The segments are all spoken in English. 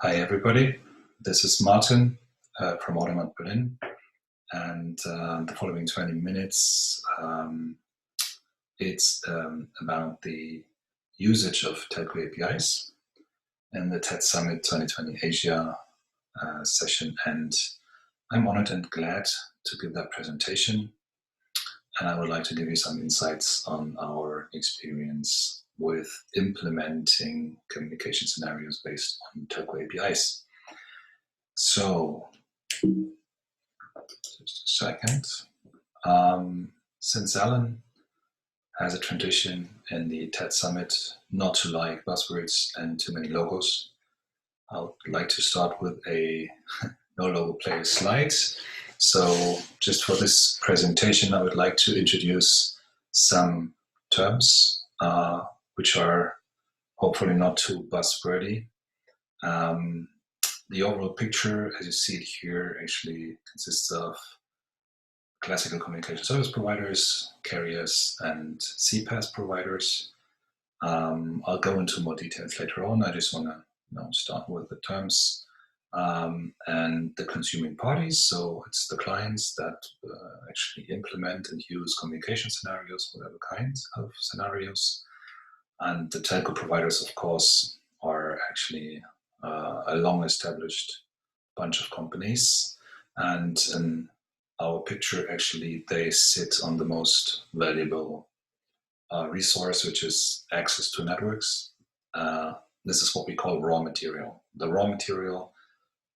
Hi everybody, this is Martin from Automat Berlin, and the following 20 minutes it's about the usage of telco APIs in the TED Summit 2020 Asia session, and I'm honored and glad to give that presentation, and I would like to give you some insights on our experience with implementing communication scenarios based on telco APIs. So, just a second. Since Alan has a tradition in the TED Summit not to like buzzwords and too many logos, I would like to start with a no logo player slide. So just for this presentation, I would like to introduce some terms which are hopefully not too buzzwordy. The overall picture, as you see it here, actually consists of classical communication service providers, carriers, and CPaaS providers. I'll go into more details later on. I just want to start with the terms and the consuming parties. So it's the clients that actually implement and use communication scenarios, whatever kinds of scenarios. And the telco providers, of course, are actually a long-established bunch of companies. And in our picture, actually, they sit on the most valuable resource, which is access to networks. This is what we call raw material. The raw material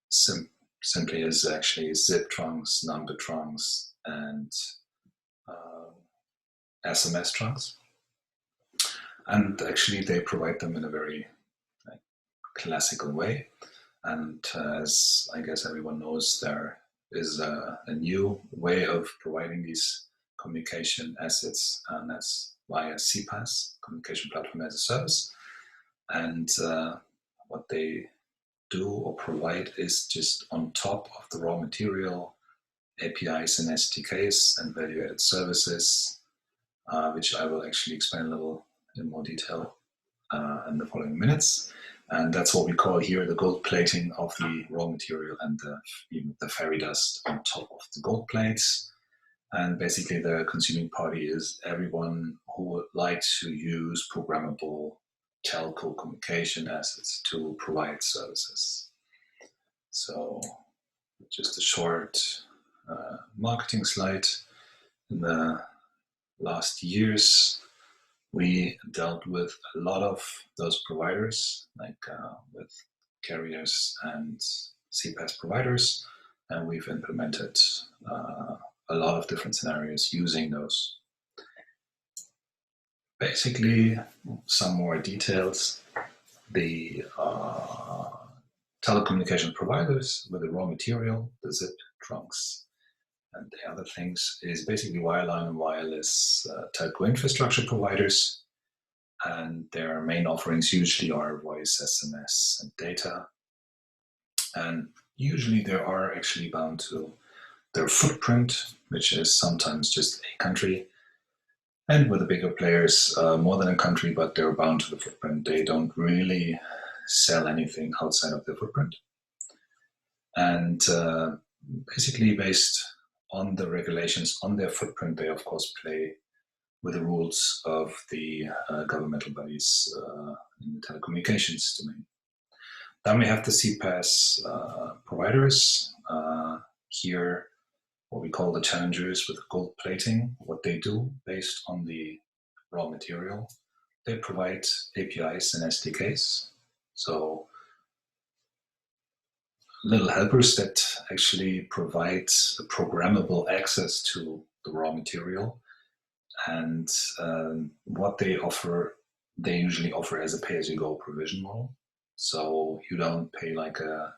simply is actually zip trunks, number trunks, and SMS trunks. And actually, they provide them in a very classical way. And as I guess everyone knows, there is a new way of providing these communication assets, and that's via CPaaS, Communication Platform as a Service. And what they do or provide is just on top of the raw material, APIs and SDKs and value-added services, which I will actually explain a little in more detail in the following minutes. And that's what we call here the gold plating of the raw material and the fairy dust on top of the gold plates. And basically the consuming party is everyone who would like to use programmable telco communication assets to provide services. So just a short marketing slide. In the last years, we dealt with a lot of those providers, like with carriers and CPaaS providers, and we've implemented a lot of different scenarios using those. Basically, some more details. The telecommunication providers with the raw material, the zip trunks, and the other things is basically wireline and wireless telco infrastructure providers, and their main offerings usually are voice, SMS, and data. And usually they are actually bound to their footprint, which is sometimes just a country. And with the bigger players, more than a country, but they're bound to the footprint. They don't really sell anything outside of their footprint. And basically based on the regulations on their footprint, they of course play with the rules of the governmental bodies in the telecommunications domain. Then we have the CPaaS providers. Here, what we call the challengers with gold plating. What they do based on the raw material, they provide APIs and SDKs. So little helpers that actually provide programmable access to the raw material. And what they offer, they usually offer as a pay-as-you-go provision model. So you don't pay like a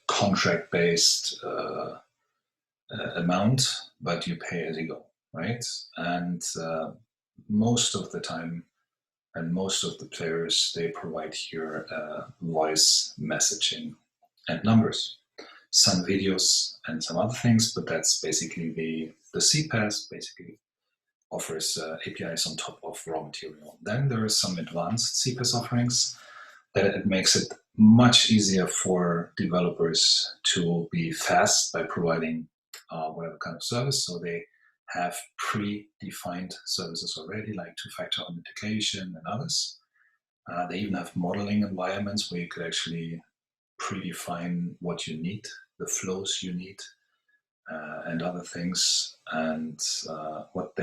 contract-based amount, but you pay as you go, right? And most of the time, and most of the players, they provide here voice messaging and numbers, some videos and some other things, but that's basically the CPaaS, basically offers APIs on top of raw material. Then there are some advanced CPaaS offerings that it makes it much easier for developers to be fast by providing whatever kind of service. So they have pre-defined services already, like two-factor authentication and others. They even have modeling environments where you could actually predefine what you need, the flows you need, and other things. And what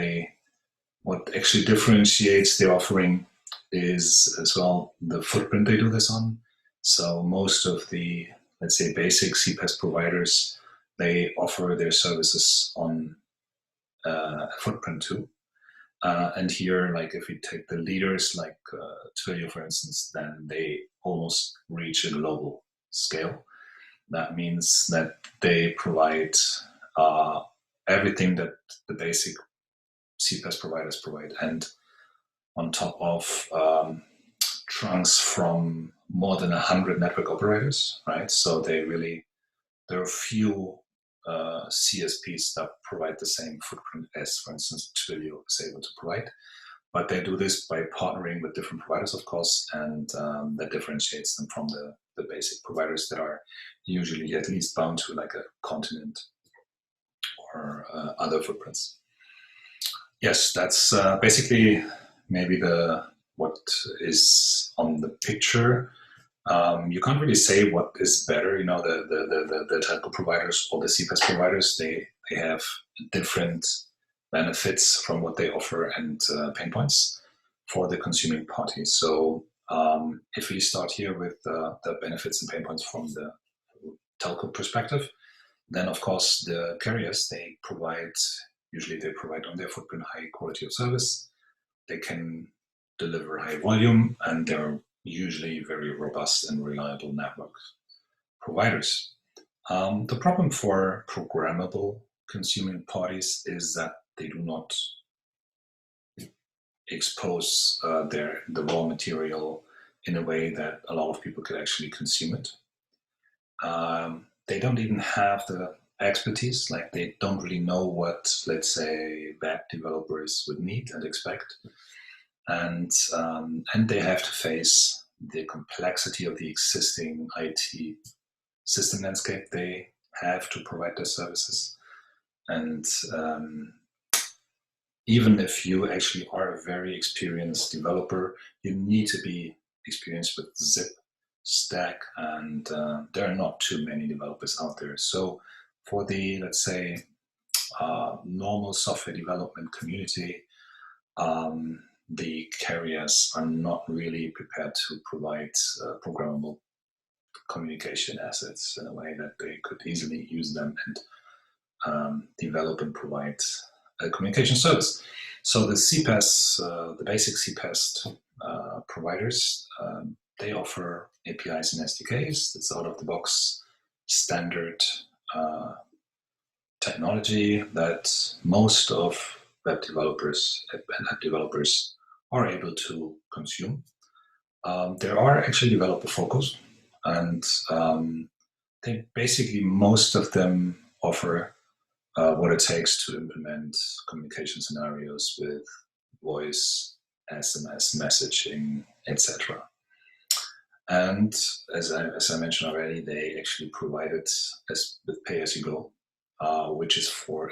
actually differentiates their offering is as well the footprint they do this on. So most of the, let's say, basic CPaaS providers, they offer their services on a footprint too. And here, like if we take the leaders like Twilio, for instance, then they almost reach a global scale. That means that they provide everything that the basic CPaaS providers provide, and on top of trunks from more than 100 network operators, right? So there are few CSPs that provide the same footprint as, for instance, Twilio is able to provide. But they do this by partnering with different providers, of course, and that differentiates them from the basic providers that are usually at least bound to like a continent or other footprints. Yes, that's basically maybe what is on the picture. You can't really say what is better. You know, the telco providers or the CPaaS providers, they have different benefits from what they offer and pain points for the consuming party. So if we start here with the benefits and pain points from the telco perspective, then of course the carriers, usually they provide on their footprint high quality of service. They can deliver high volume, and they're usually very robust and reliable network providers. The problem for programmable consuming parties is that they do not expose the raw material in a way that a lot of people could actually consume it. They don't even have the expertise, like they don't really know what, let's say, web developers would need and expect. And they have to face the complexity of the existing IT system landscape they have to provide their services. And even if you actually are a very experienced developer, you need to be experienced with Zip, Stack, and there are not too many developers out there. So for the, let's say, normal software development community, the carriers are not really prepared to provide programmable communication assets in a way that they could easily use them and develop and provide a communication service. So the CPaaS, the basic CPaaS providers, they offer APIs and SDKs. It's out of the box standard technology that most of web developers and app developers are able to consume. There are actually developer focused, and they basically, most of them offer what it takes to implement communication scenarios with voice, SMS, messaging, etc. And as I mentioned already, they actually provide it with pay-as-you-go, which is for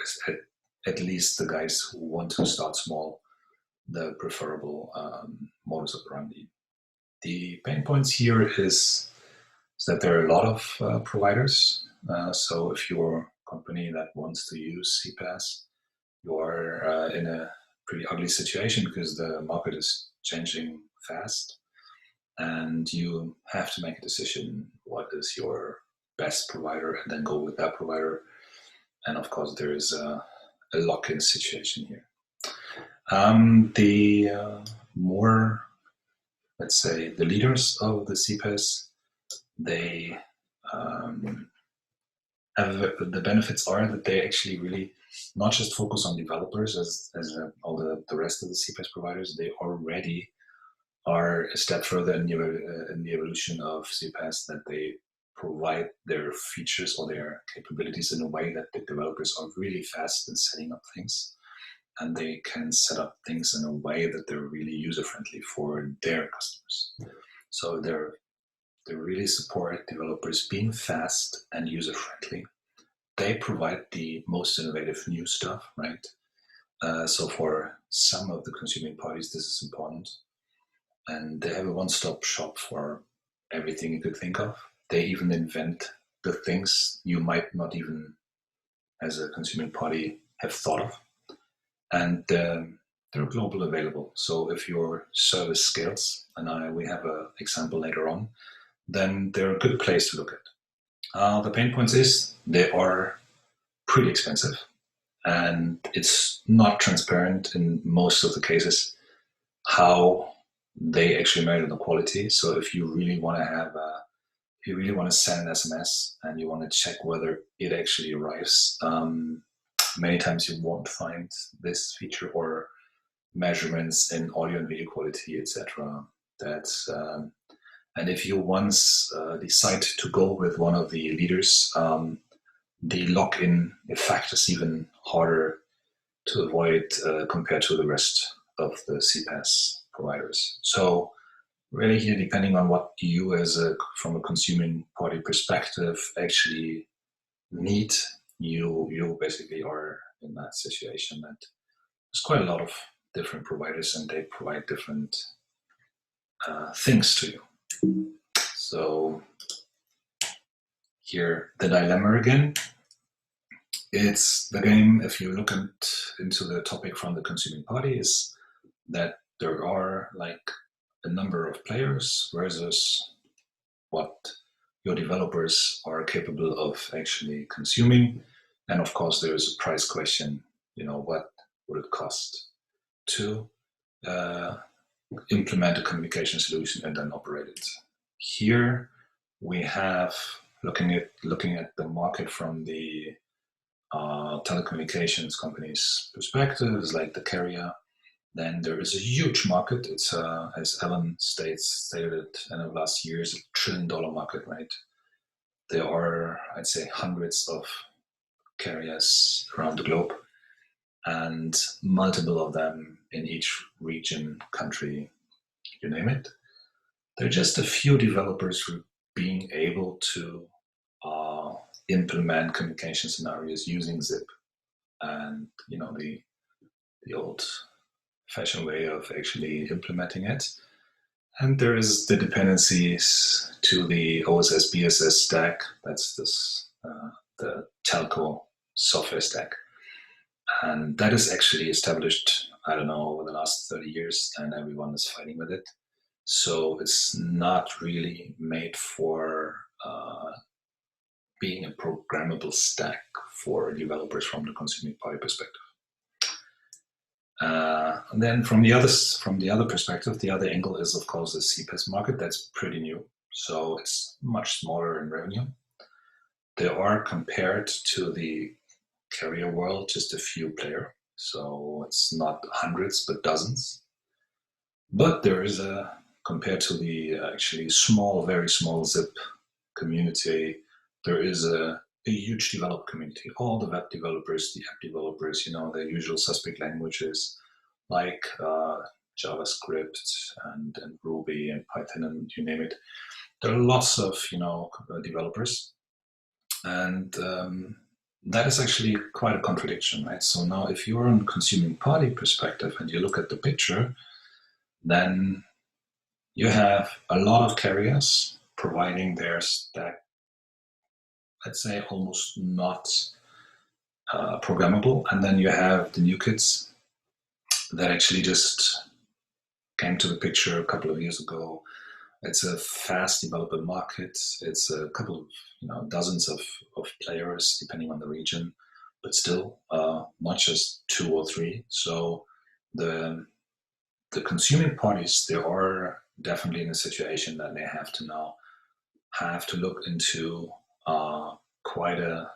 at least the guys who want to start small, the preferable modus operandi. The pain points here is that there are a lot of providers. So if you're a company that wants to use CPaaS, you're in a pretty ugly situation because the market is changing fast, and you have to make a decision what is your best provider and then go with that provider. And of course, there is a lock-in situation here. The more, let's say, the leaders of the CPaaS, they have the benefits are that they actually really not just focus on developers as all the rest of the CPaaS providers. They already are a step further in the evolution of CPaaS, that they provide their features or their capabilities in a way that the developers are really fast in setting up things. and they can set up things in a way that they're really user-friendly for their customers. So they really support developers being fast and user-friendly. They provide the most innovative new stuff, right? So for some of the consuming parties, this is important. And they have a one-stop shop for everything you could think of. They even invent the things you might not even, as a consuming party, have thought of. And they're global available. So if your service scales, and we have an example later on, then they're a good place to look at. The pain points is they are pretty expensive, and it's not transparent in most of the cases how they actually measure the quality. So if you really want to if you really want to send an SMS and you want to check whether it actually arrives, many times you won't find this feature or measurements in audio and video quality, etc. That's and if you once decide to go with one of the leaders, the lock-in effect is even harder to avoid compared to the rest of the CPaaS providers. So really here, depending on what you from a consuming party perspective actually need, you basically are in that situation that there's quite a lot of different providers and they provide different things to you. So here, the dilemma again. It's the game, if you look into the topic from the consuming party, is that there are like a number of players versus what your developers are capable of actually consuming. And of course, there is a price question, what would it cost to implement a communication solution and then operate it. Here we have, looking at the market from the telecommunications companies' perspective, is like the carrier. Then there is a huge market. It's as Alan stated at the end of last year, is $1 trillion market, right? There are, I'd say, hundreds of carriers around the globe, and multiple of them in each region, country, you name it. There are just a few developers who are being able to implement communication scenarios using Zip, and the old-fashioned way of actually implementing it. And there is the dependencies to the OSS BSS stack. That's the telco software stack, and that is actually established, I don't know, over the last 30 years, and everyone is fighting with it. So it's not really made for being a programmable stack for developers from the consuming party perspective. And then from the other perspective, the other angle is, of course, the CPaaS market. That's pretty new, so it's much smaller in revenue. There are, compared to the carrier world, just a few players, so it's not hundreds but dozens. But there is compared to the actually very small Zip community, there is a huge developed community. All the web developers, the app developers, the usual suspect languages like JavaScript and Ruby and Python and you name it. There are lots of developers, and that is actually quite a contradiction, right? So now, if you're on consuming party perspective and you look at the picture, then you have a lot of carriers providing their stack, let's say, almost not programmable. And then you have the new kids that actually just came to the picture a couple of years ago. It's a fast developing market. It's a couple of dozens of players depending on the region, but still not just 2 or 3. So the consuming parties, they are definitely in a situation that they have to now look into quite a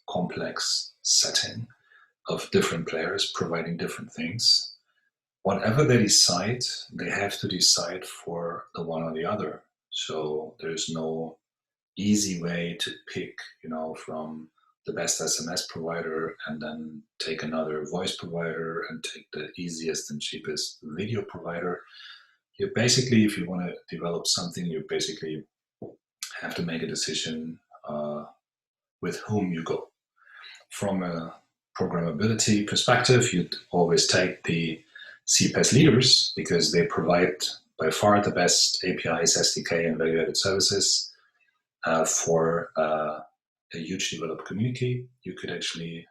complex setting of different players providing different things. Whatever they decide, they have to decide for the one or the other. So there's no easy way to pick, from the best SMS provider, and then take another voice provider, and take the easiest and cheapest video provider. You basically, if you want to develop something, you basically have to make a decision with whom you go. From a programmability perspective, you'd always take the CPaaS leaders because they provide by far the best APIs, SDK, and value-added services for a huge developer community. You could actually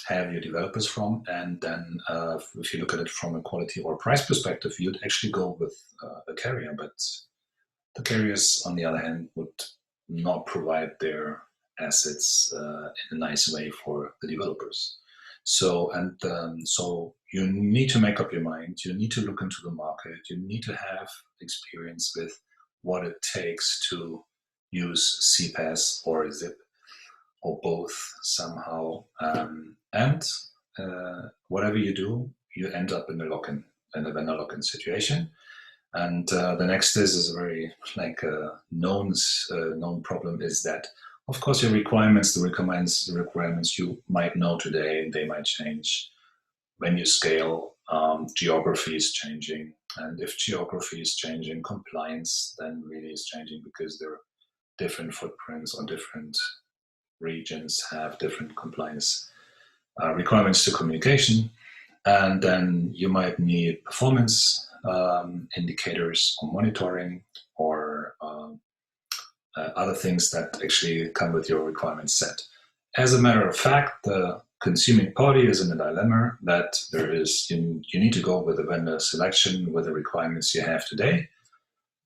have your developers from, and then if you look at it from a quality or price perspective, you'd actually go with a carrier, but the carriers, on the other hand, would not provide their assets in a nice way for the developers. So you need to make up your mind. You need to look into the market. You need to have experience with what it takes to use CPaaS or ZIP or both somehow. And whatever you do, you end up in a vendor lock-in situation. And the next is a very known problem is that, of course, your requirements, the requirements you might know today, they might change when you scale. Geography is changing, and if geography is changing, compliance then really is changing, because there are different footprints or different regions have different compliance requirements to communication, and then you might need performance indicators or monitoring or other things that actually come with your requirement set. As a matter of fact, the consuming party is in a dilemma that you need to go with a vendor selection with the requirements you have today.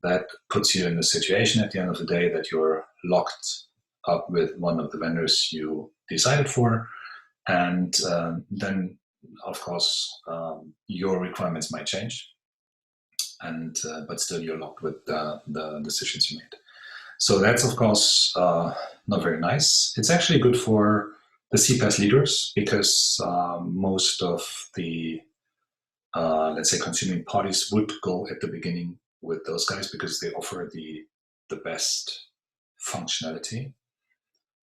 That puts you in the situation at the end of the day that you're locked up with one of the vendors you decided for, and then of course your requirements might change, and but still you're locked with the decisions you made. So that's of course not very nice. It's actually good for the CPaaS leaders because most of the let's say consuming parties would go at the beginning with those guys because they offer the best functionality.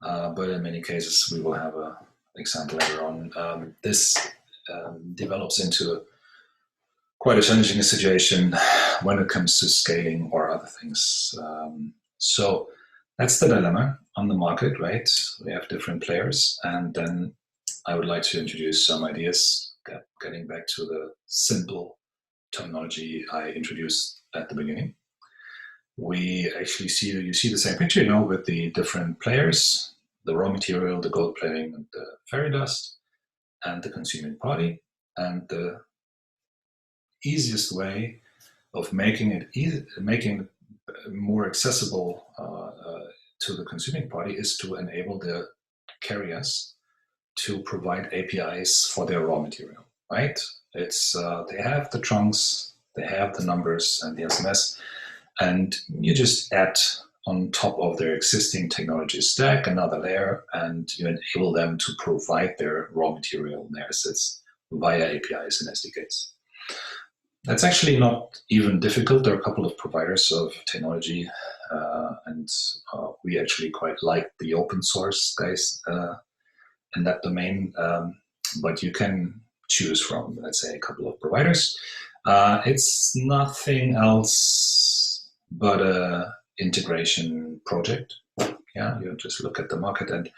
But in many cases, we will have an example later on. This develops into quite a challenging situation when it comes to scaling or other things. So that's the dilemma on the market, right? We have different players, and then I would like to introduce some ideas, getting back to the simple terminology I introduced at the beginning. We actually you see the same picture, with the different players, the raw material, the gold plating, and the fairy dust, and the consuming party. And the easiest way of making it more accessible to the consuming party is to enable the carriers to provide APIs for their raw material, right? It's they have the trunks, they have the numbers and the SMS, and you just add on top of their existing technology stack another layer, and you enable them to provide their raw material and their assets via APIs and SDKs. That's actually not even difficult. There are a couple of providers of technology, and we actually quite like the open source guys in that domain, but you can choose from, let's say, a couple of providers. It's nothing else but a integration project. Yeah, you just look at the market and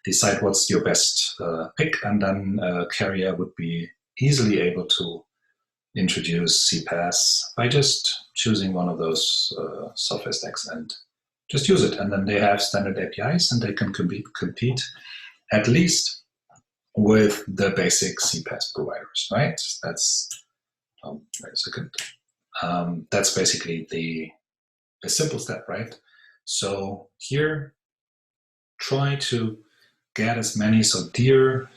decide what's your best pick, and then a carrier would be easily able to introduce CPaaS by just choosing one of those software stacks and just use it. And then they have standard APIs, and they can compete at least with the basic CPaaS providers, right? That's wait a second. That's basically the simple step, right? So here, try to get as many, so dear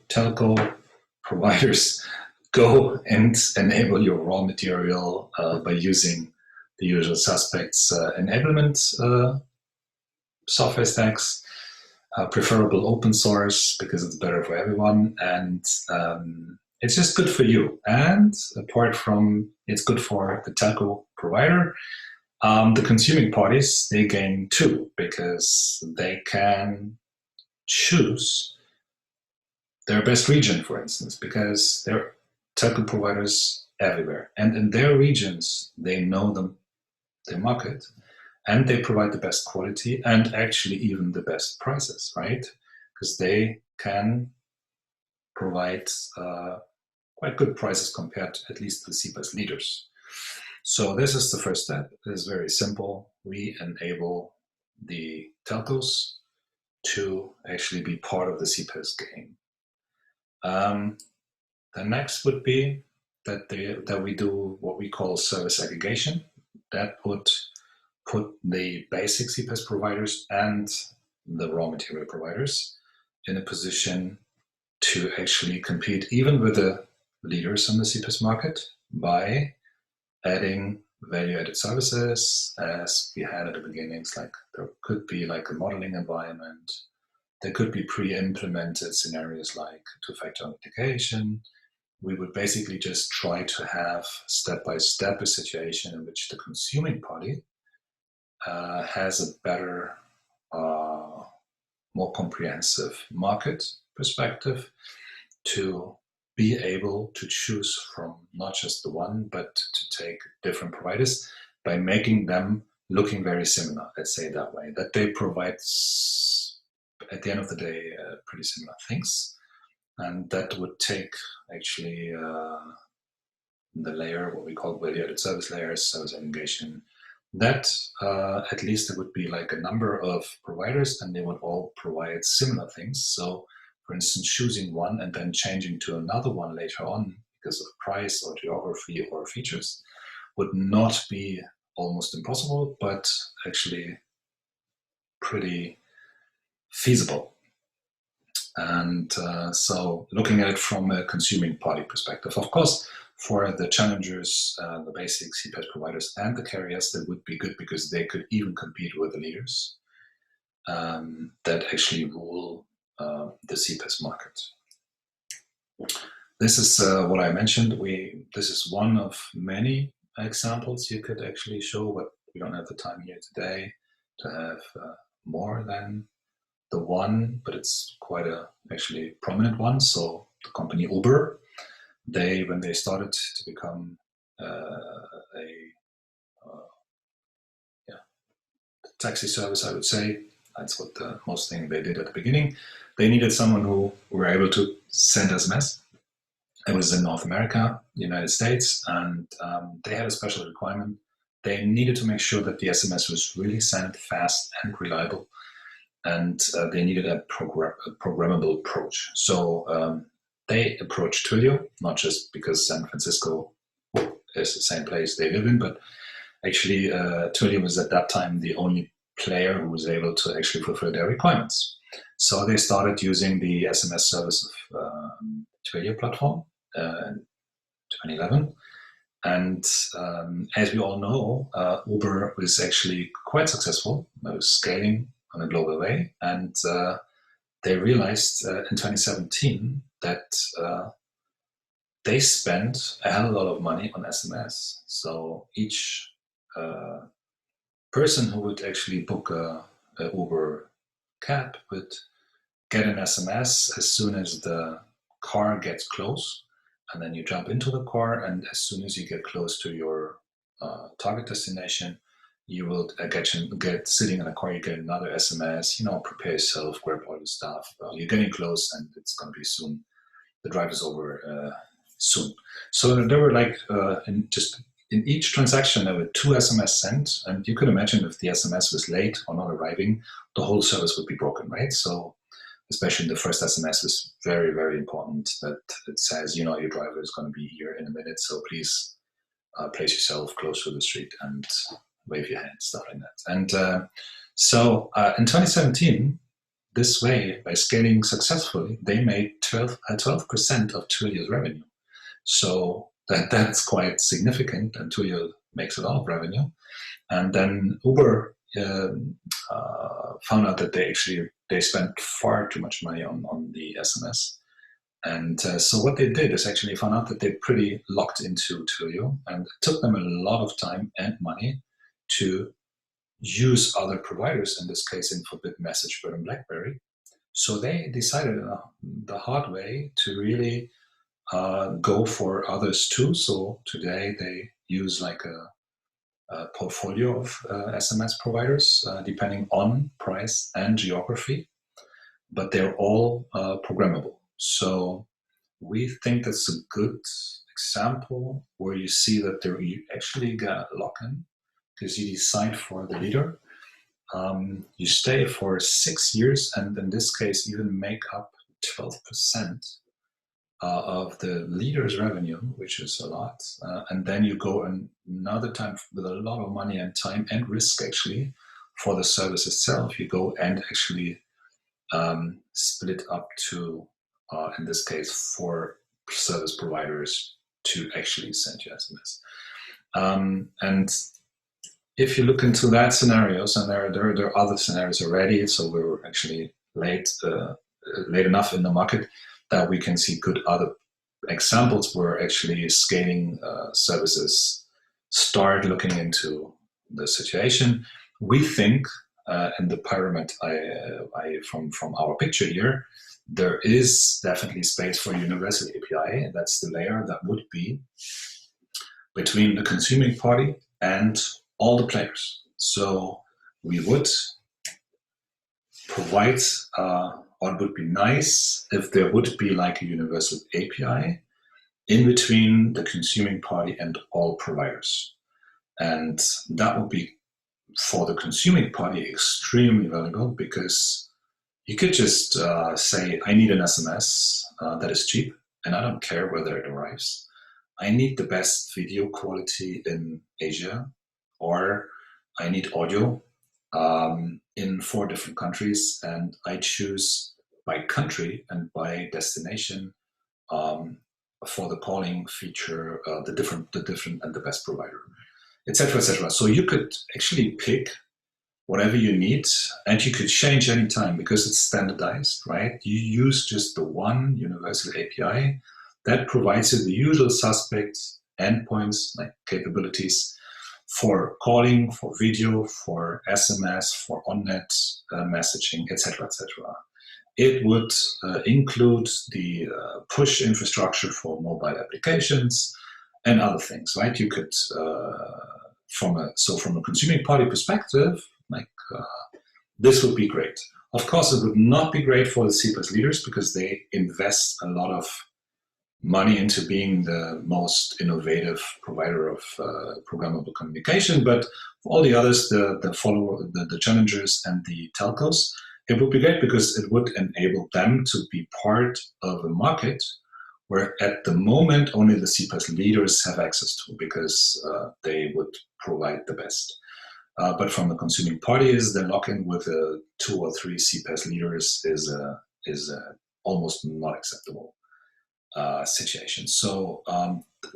telco providers, go and enable your raw material by using the usual suspects enablement software stacks, preferable open source because it's better for everyone, and it's just good for you. And apart from it's good for the telco provider, The consuming parties, they gain too, because they can choose their best region, for instance, because there are telco providers everywhere. And in their regions, they know them, their market, and they provide the best quality and actually even the best prices, right? Because they can provide quite good prices compared to at least the CPaaS leaders. So this is the first step. It is very simple. We enable the telcos to actually be part of the CPaaS game. The next would be that we do what we call service aggregation. That would put the basic CPaaS providers and the raw material providers in a position to actually compete even with the leaders on the CPaaS market by adding value-added services, as we had at the beginnings. Like there could be like a modeling environment. There could be pre-implemented scenarios like two-factor authentication. We would basically just try to have step-by-step a situation in which the consuming party has a better, more comprehensive market perspective to be able to choose from not just the one, but to take different providers by making them looking very similar, let's say that way, that they provide, at the end of the day, pretty similar things. And that would take actually the layer, what we call value-added service layers, service aggregation, that at least it would be like a number of providers and they would all provide similar things. So for instance, choosing one and then changing to another one later on because of price or geography or features would not be almost impossible, but actually pretty feasible. And so looking at it from a consuming party perspective, of course, for the challengers, the basic CPaaS providers and the carriers, that would be good because they could even compete with the leaders that actually rule the CPaaS market. This is what I mentioned. This is one of many examples you could actually show, but we don't have the time here today to have more than the one, but it's quite a actually prominent one. So the company Uber, when they started to become taxi service, I would say, that's what the most thing they did at the beginning. They needed someone who were able to send SMS. It was in North America, United States, and they had a special requirement. They needed to make sure that the SMS was really sent fast and reliable, and they needed a programmable approach. So they approached Twilio, not just because San Francisco is the same place they live in, but actually Twilio was at that time the only player who was able to actually fulfill their requirements. So they started using the SMS service of Twilio platform in 2011. And as we all know, Uber was actually quite successful. It was scaling on a global way. And they realized in 2017 that they spent a hell of a lot of money on SMS. So each person who would actually book a Uber cab would get an SMS as soon as the car gets close, and then you jump into the car, and as soon as you get close to your target destination, you will get sitting in the car, you get another SMS, prepare yourself, grab all your stuff, you're getting close and it's going to be soon, the drive is over soon. So there were like, in each transaction, there were 2 SMS sent, and you could imagine if the SMS was late or not arriving, the whole service would be broken, right? So especially the first SMS is very, very important that it says, your driver is going to be here in a minute, so please place yourself close to the street and wave your hand, stuff like that. And so in 2017, this way, by scaling successfully, they made 12% of Twilio's revenue. So that's quite significant, and Twilio makes a lot of revenue. And then Uber found out that they spent far too much money on the SMS. And so what they did is actually found out that they pretty locked into Twilio, and it took them a lot of time and money to use other providers, in this case Infobit, MessageBird, and BlackBerry. So they decided the hard way to really go for others too. So today they use like a portfolio of SMS providers, depending on price and geography, but they're all programmable. So we think that's a good example where you see that there you actually get lock-in because you decide for the leader. You stay for 6 years, and in this case, even make up 12% of the leader's revenue, which is a lot. And then you go another time with a lot of money and time and risk actually for the service itself. You go and actually split up to, in this case, 4 service providers to actually send you SMS. And if you look into that scenarios, and there are other scenarios already, so we're actually late enough in the market that we can see good other examples where actually scaling services start looking into the situation. We think in the pyramid from our picture here, there is definitely space for universal API. That's the layer that would be between the consuming party and all the players. So we would provide, or it would be nice if there would be like a universal API in between the consuming party and all providers. And that would be, for the consuming party, extremely valuable, because you could just say, I need an SMS that is cheap, and I don't care whether it arrives. I need the best video quality in Asia, or I need audio in 4 different countries, and I choose by country and by destination for the calling feature, the different and the best provider, etc., etc. So you could actually pick whatever you need, and you could change anytime because it's standardized, right? You use just the one universal API that provides you the usual suspect endpoints, like capabilities for calling, for video, for SMS, for on-net messaging, etc., etc. It would include the push infrastructure for mobile applications and other things, right? You could, from a consuming party perspective, like this would be great. Of course, it would not be great for the CPaaS leaders because they invest a lot of money into being the most innovative provider of programmable communication. But for all the others, the challengers and the telcos, it would be great because it would enable them to be part of a market where at the moment only the CPaaS leaders have access to, because they would provide the best. But from the consuming parties, the lock-in with 2 or 3 CPaaS leaders is almost not acceptable situation. So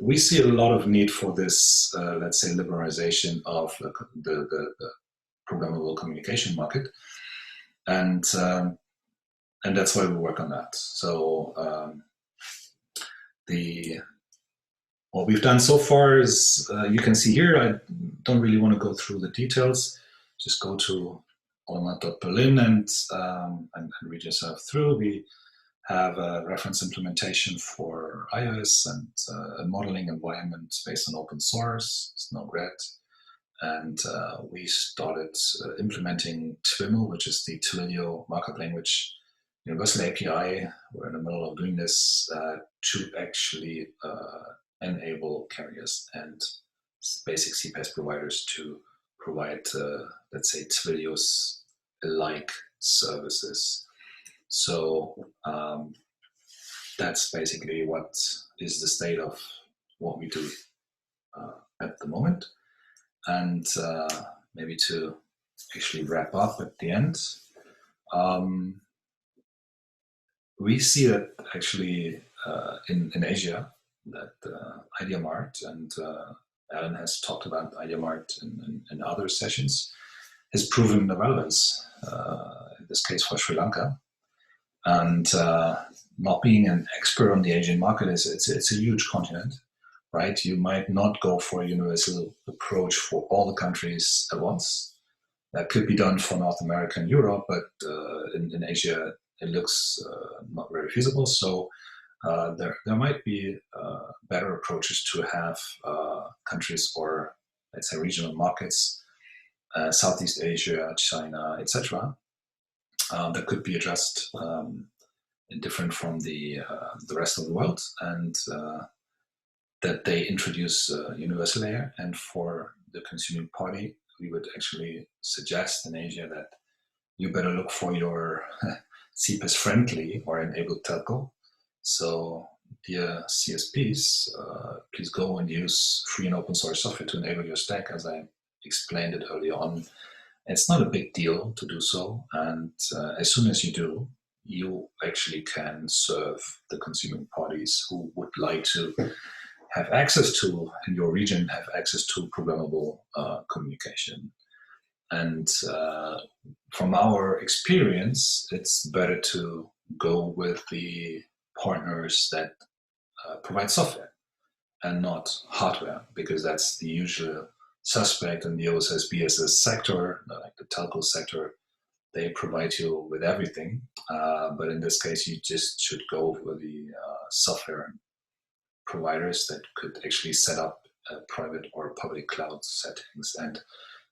we see a lot of need for this, let's say, liberalization of the programmable communication market, and that's why we work on that. So what we've done so far is, you can see here, I don't really want to go through the details, just go to automat.berlin and read yourself through. We have a reference implementation for iOS and a modeling environment based on open source, it's Node-RED. And we started implementing Twiml, which is the Twilio markup language universal API. We're in the middle of doing this to actually enable carriers and basic CPaaS providers to provide, let's say, Twilio's like services. So that's basically what is the state of what we do at the moment. And maybe to actually wrap up at the end, we see that actually in Asia, that IdeaMart, and Alan has talked about IdeaMart in other sessions, has proven the relevance, in this case for Sri Lanka. And not being an expert on the Asian market, it's a huge continent right? You might not go for a universal approach for all the countries at once. That could be done for North America and Europe, but in Asia it looks not very feasible. So there might be better approaches to have countries or, let's say, regional markets, Southeast Asia, China, etc., that could be addressed different from the rest of the world, and that they introduce a universal layer. And for the consuming party, we would actually suggest in Asia that you better look for your CPaaS friendly or enabled telco. So dear CSPs, please go and use free and open source software to enable your stack, as I explained it earlier on. It's not a big deal to do so, and as soon as you do, you actually can serve the consuming parties who would like to have access to, in your region, have access to programmable communication. And from our experience, it's better to go with the partners that provide software and not hardware, because that's the usual suspect in the OSS BSS sector, like the telco sector. They provide you with everything, but in this case, you just should go for the software providers that could actually set up private or public cloud settings and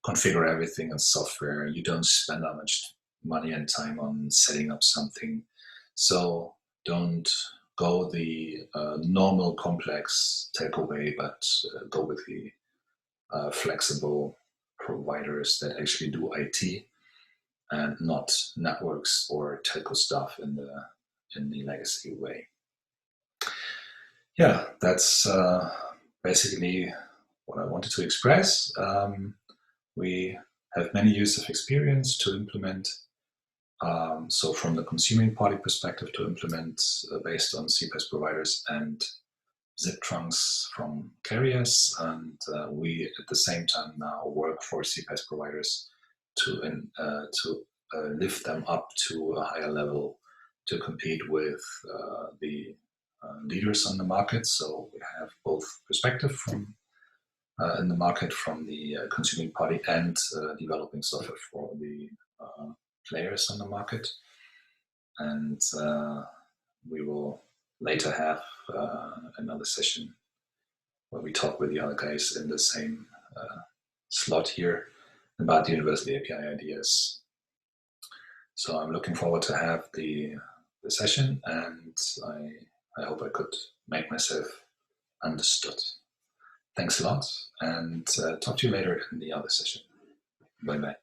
configure everything in software. You don't spend that much money and time on setting up something. So don't go the normal complex telco way, but go with the flexible providers that actually do IT and not networks or telco stuff in the legacy way. Yeah, that's basically what I wanted to express. We have many years of experience to implement. So from the consuming party perspective, to implement based on CPaaS providers and zip trunks from carriers, and we at the same time now work for CPaaS providers to lift them up to a higher level to compete with the leaders on the market. So we have both perspective from in the market from the consuming party and developing software for the players on the market. And we will later have another session where we talk with the other guys in the same slot here about universal API ideas. So I'm looking forward to have the session, and I hope I could make myself understood. Thanks a lot, and talk to you later in the other session. Bye-bye.